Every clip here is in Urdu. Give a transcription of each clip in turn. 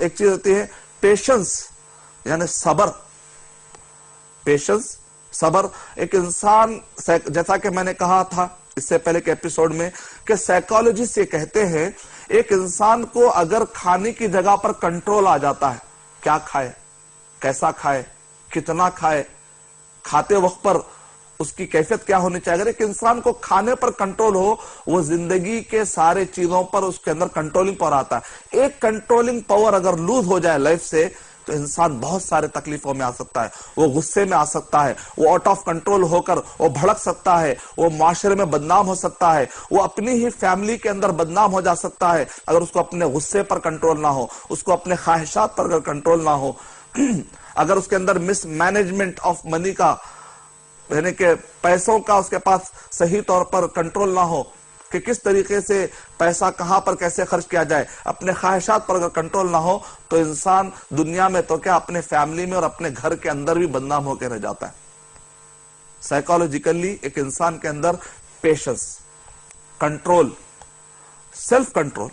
ایک چیز ہوتی ہے پیشنس، یعنی صبر. پیشنس، صبر. ایک انسان، جیسا کہ میں نے کہا تھا اس سے پہلے کے ایپیسوڈ میں، کہ سائیکالوجسٹ یہ کہتے ہیں ایک انسان کو اگر کھانے کی جگہ پر کنٹرول آ جاتا ہے، کیا کھائے، کیسا کھائے، کتنا کھائے، کھاتے وقت پر اس کی کیفیت کیا ہونی چاہیے، اگر ایک انسان کو کھانے پر کنٹرول ہو، وہ زندگی کے سارے چیزوں پر اس کے اندر کنٹرولنگ پاور آتا ہے. ایک کنٹرولنگ پاور اگر لوز ہو جائے لائف سے تو انسان بہت سارے تکلیفوں میں آ سکتا ہے. وہ غصے میں آ سکتا ہے، وہ آؤٹ آف کنٹرول ہو کر وہ بھڑک سکتا ہے، وہ معاشرے میں بدنام ہو سکتا ہے، وہ اپنی ہی فیملی کے اندر بدنام ہو جا سکتا ہے اگر اس کو اپنے غصے پر کنٹرول نہ ہو، اس کو اپنے خواہشات پر اگر کنٹرول نہ ہو. اگر اس کے اندر مس مینجمنٹ آف منی کا، یعنی کہ پیسوں کا اس کے پاس صحیح طور پر کنٹرول نہ ہو کہ کس طریقے سے پیسہ کہاں پر کیسے خرچ کیا جائے، اپنے خواہشات پر اگر کنٹرول نہ ہو تو انسان دنیا میں تو کیا اپنے فیملی میں اور اپنے گھر کے اندر بھی بدنام ہو کے رہ جاتا ہے. سائیکالوجیکلی ایک انسان کے اندر پیشنس، کنٹرول، سیلف کنٹرول،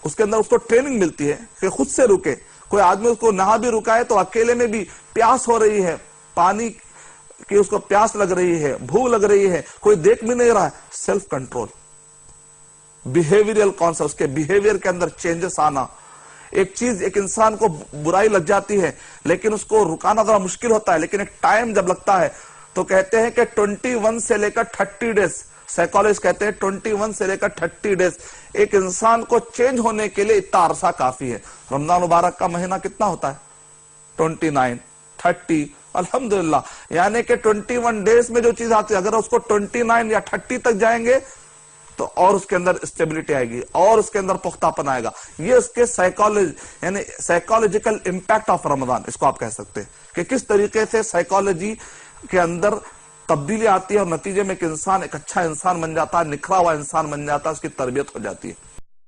اس کے اندر اس کو ٹریننگ ملتی ہے کہ خود سے رکے. کوئی آدمی اس کو نہ بھی رکائے تو اکیلے میں بھی پیاس ہو رہی ہے، پانی کہ اس کو پیاس لگ رہی ہے، بھوک لگ رہی ہے، کوئی دیکھ بھی نہیں رہا ہے، سیلف کنٹرول. بیہیویئرل کانسیپٹ، اس کے بیہیویئر کے اندر چینجز آنا. ایک چیز، ایک انسان کو برائی لگ جاتی ہے لیکن اس کو رکانا ذرا مشکل ہوتا ہے، لیکن ایک ٹائم جب لگتا ہے تو کہتے ہیں کہ 21 سے لے کر 30 ڈیز، سائیکالوجسٹ کہتے ہیں 21 سے لے کر 30 ڈیز ایک انسان کو چینج ہونے کے لیے اتنا عرصہ کافی ہے. رمضان مبارک کا مہینہ کتنا ہوتا ہے؟ 29، 30، الحمدللہ. یعنی کہ 21 ڈیز میں جو چیز آتی ہے اگر اس کو 29 یا 30 تک جائیں گے تو اور اس کے اندر اسٹیبلٹی آئے گی اور اس کے اندر پختہ پن آئے گا. یہ اس کے یعنی سائیکالوجیکل امپیکٹ آف رمضان، اس کو آپ کہہ سکتے ہیں کہ کس طریقے سے سائیکالوجی کے اندر تبدیلی آتی ہے اور نتیجے میں ایک انسان ایک اچھا انسان بن جاتا ہے، نکھرا ہوا انسان بن جاتا ہے، اس کی تربیت ہو جاتی ہے.